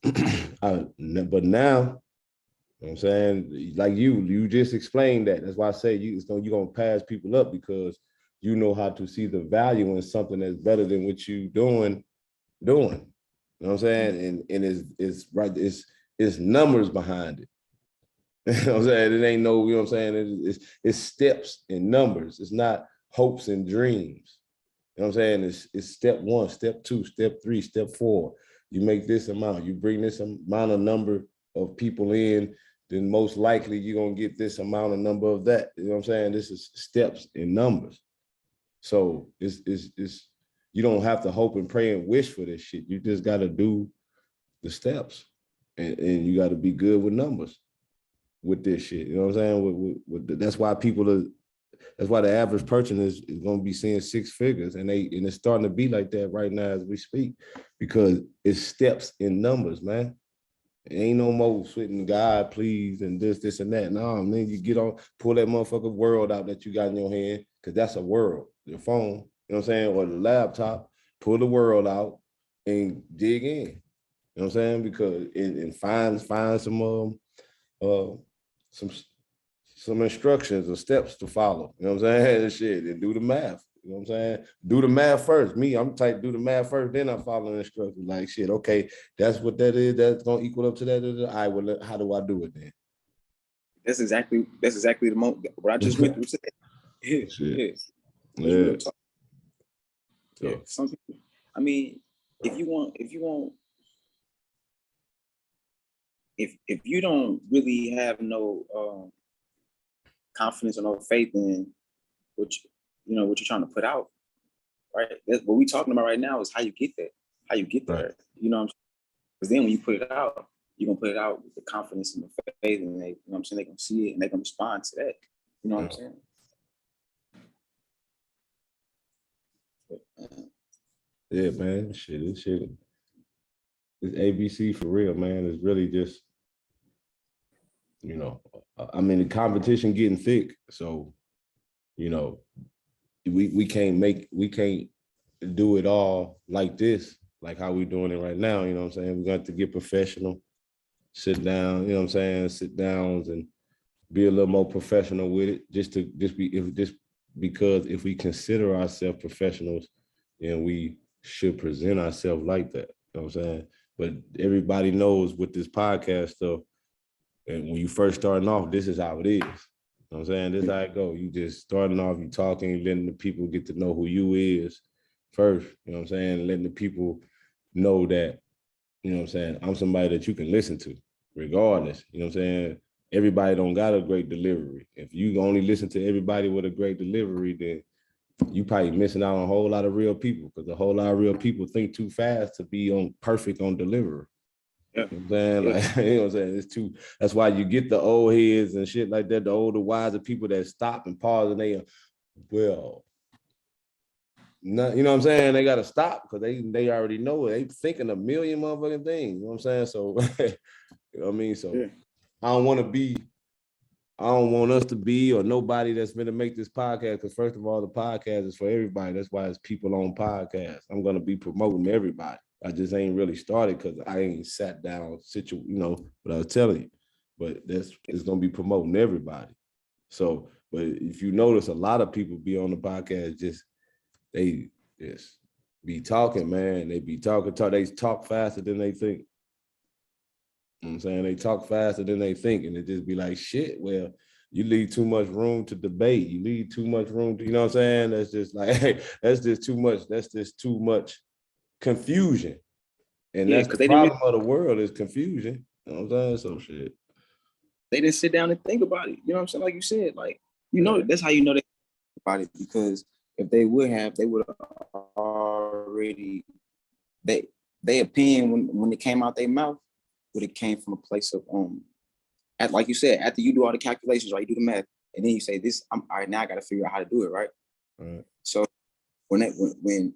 But now, you know what I'm saying, like you just explained that. That's why I say you're gonna pass people up because you know how to see the value in something that's better than what you doing. You know what I'm saying? And it's right, it's numbers behind it. You know what I'm saying? It ain't no, you know what I'm saying? It's steps and numbers. It's not hopes and dreams. You know what I'm saying? It's step 1, step 2, step 3, step 4. You make this amount, you bring this amount of number of people in, then most likely you're gonna get this amount of number of that. You know what I'm saying? This is steps and numbers. So it's you don't have to hope and pray and wish for this shit. You just gotta do the steps. And you gotta be good with numbers with this shit. You know what I'm saying? That's why that's why the average person is going to be seeing 6 figures, and it's starting to be like that right now as we speak, because it's steps in numbers, man. It ain't no more sweating God, please, and this and that. No, man, you get on, pull that motherfucking world out that you got in your hand, because that's a world. Your phone, you know what I'm saying, or the laptop, pull the world out and dig in. You know what I'm saying? Because and find some instructions or steps to follow. You know what I'm saying? Shit, and do the math. You know what I'm saying? Do the math first. Me, I'm type do the math first, then I follow the instructions. Like shit, okay, that's what that is. That's gonna equal up to that. All right, well, how do I do it then? That's exactly the moment what I just went through today. Shit. Yeah. Yeah. Some people, I mean, if you don't really have no confidence or no faith in what you're trying to put out, right? That's what we're talking about right now is how you get there. Right. You know what I'm saying? Because then when you put it out, you're gonna put it out with the confidence and the faith, and they, you know what I'm saying, they're gonna see it and they're gonna respond to that. You know what I'm saying? Yeah, man. Shit. It's ABC for real, man. It's really just, you know, I mean, the competition getting thick. So, you know, we can't do it all like this, like how we doing it right now. You know what I'm saying? We got to get professional, sit down, you know what I'm saying? Sit downs and be a little more professional with it, because if we consider ourselves professionals, then we should present ourselves like that. You know what I'm saying? But everybody knows with this podcast stuff, and when you first starting off, this is how it is. You know what I'm saying? This is how it go. You just starting off, you talking, letting the people get to know who you is first. You know what I'm saying? Letting the people know that, you know what I'm saying, I'm somebody that you can listen to regardless. You know what I'm saying? Everybody don't got a great delivery. If you only listen to everybody with a great delivery, then you probably missing out on a whole lot of real people, because a whole lot of real people think too fast to be perfect on delivery. Yeah. You know what I'm saying? Like, you know what I'm saying? That's why you get the old heads and shit like that, the older, wiser people that stop and pause and you know what I'm saying? They got to stop because they already know it. They thinking a million motherfucking things. You know what I'm saying? So, you know what I mean? So yeah. I don't want us to be, or nobody that's going to make this podcast, because first of all, the podcast is for everybody. That's why it's People on Podcast. I'm going to be promoting everybody. I just ain't really started because I ain't sat down, what I was telling you. But it's going to be promoting everybody. So, but if you notice, a lot of people be on the podcast, they just be talking, man. They be talking, they talk faster than they think. You know what I'm saying? They talk faster than they think, and it just be like, shit, well, you leave too much room to debate. You leave too much room to, you know what I'm saying? That's just like, hey, that's just too much confusion. And that's the problem of the world is confusion. You know what I'm saying? So shit. They didn't sit down and think about it. You know what I'm saying? Like you said, like, that's how you know they think about it, because if they would have, they would have already, their opinion when it came out their mouth would have came from a place of like you said, after you do all the calculations, right, you do the math, and then you say this, all right, now I got to figure out how to do it, right? So when